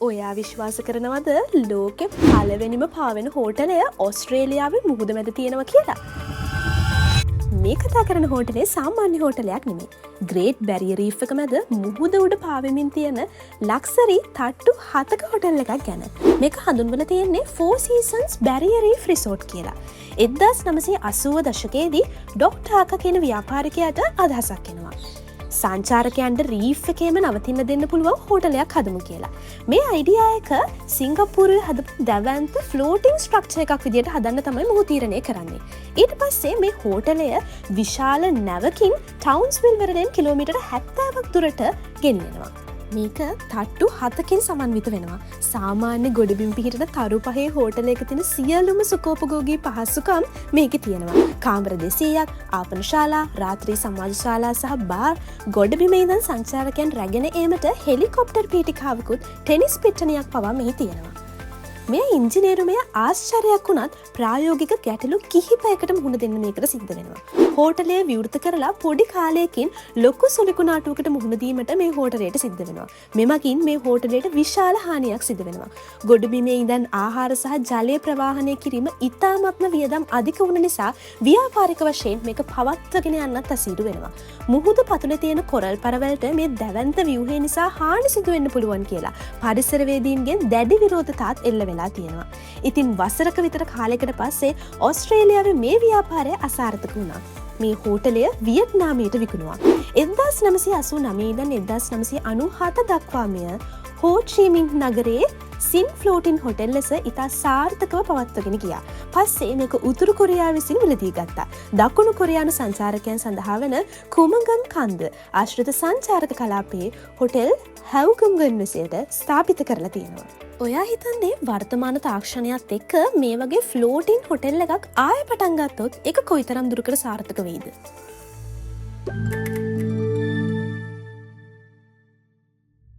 ඔයා විශ්වාස කරනවද ලෝකෙ පළවෙනිම පාවෙන හෝටලය ඔස්ට්‍රේලියාවේ මුහුද මැද තියෙනවා කියලා? මේ කතා කරන හෝටලේ සාමාන්‍ය හෝටලයක් නෙමෙයි. ග්‍රේට් බැරියර් රීෆ් එක මැද මුහුද උඩ පාවෙමින් තියෙන ලක්සරි තට්ටු 7ක හෝටල් එකක් ගැන. මේක හඳුන්වලා තියෙන්නේ Four Seasons Barrier Reef Resort කියලා. 1980 දශකයේදී ඩොක්ටර් ආකා කියන ව්‍යාපාරිකයාට අදහසක් එනවා. සංචාරකයන්ට රීෆ් එකේම නවතින්න දෙන්න පුළුවන් හෝටලයක් හදමු කියලා. මේ අයිඩියා එක සිංගප්පූරුවේ හදපු දැවැන්ත ෆ්ලෝටිං ස්ට්‍රක්චර් එකක් විදියට හදන්න තමයි මොහු තීරණය කරන්නේ. ඊට පස්සේ මේ හෝටලය විශාල නැවකින් ටවුන්ස්විල් වරෙන් කිලෝමීටර් 70ක් දුරට ගෙනියනවා. මේක තට්ටු 7කින් සමන්විත වෙනවා. සාමාන්‍ය ගොඩබිම් පිහිටන තරු පහේ හෝටල එක තියෙන සියලුම සුකෝපභෝගී පහසුකම් මේකේ තියෙනවා. කාමර 200ක්, ආපනශාලා, රාත්‍රී සමාජශාලා සහ බාර්, ගොඩබිමේ ඉඳන් සංචාරකයන් රැගෙන ඒමට හෙලිකොප්ටර් පීඨිකාවකුත් ටෙනිස් පිට්ටනියක් පවා මෙහි තියෙනවා. මේ ඉංජිනේරුමය ආශ්චර්යයක් වුණත් ප්‍රායෝගික ගැටලු කිහිපයකට මුහුණ දෙන්න මේකට සිද්ධ වෙනවා. හෝටලය විවෘත කරලා පොඩි කාලයකින් ලොකු සුළුකුණාටුවකට මුහුණ දීමට මේ හෝටලයට සිද්ධ වෙනවා. මෙමගින් මේ හෝටලයට විශාල හානියක් සිදු වෙනවා. ගොඩබිමේ ඉඳන් ආහාර සහ ජලය ප්‍රවාහනය කිරීම ඉතාමත්ම වියදම් අධික වුණ නිසා ව්‍යාපාරික වශයෙන් මේක පවත්වාගෙන යන්නත් අසීරු වෙනවා. මුහුද පතුලේ තියෙන කොරල් පරවලට මේ දැවැන්ත ව්‍යුහය නිසා හානි සිදු වෙන්න පුළුවන් කියලා පරිසරවේදීන්ගෙන් දැඩි විරෝධතාත් එල්ල වෙලා තියෙනවා. ඉතින් වසරක විතර කාලයකට පස්සේ ඕස්ට්‍රේලියාවේ මේ ව්‍යාපාරය අසාර්ථක වුණා. මේ හෝටලය වියට්නාමයට විකුණුවා. 1989 ඉඳන් 1997 දක්වා මෙය හෝ චි මින් නගරයේ සින් ෆ්ලෝටින් හොටෙල් ලෙස ඉතා සාර්ථකව පවත්වාගෙන ගියා. පස්සේ මේක උතුරු කොරියාව විසින් මිලදී ගත්තා. දකුණු කොරියානු සංචාරකයන් සඳහා වෙන කුමගන් කන්ද ආශ්‍රිත සංචාරක කලාපයේ හොටෙල් හැව්ගම්ගන් විසියට ස්ථාපිත කරලා තියෙනවා. ඔයා හිතන්නේ වර්තමාන තාක්ෂණයත් එක්ක මේ වගේ ෆ්ලෝටින් හොටෙල් එකක් ආයෙ පටන් ගත්තොත් ඒක කොයිතරම් දුරකට සාර්ථක වෙයිද?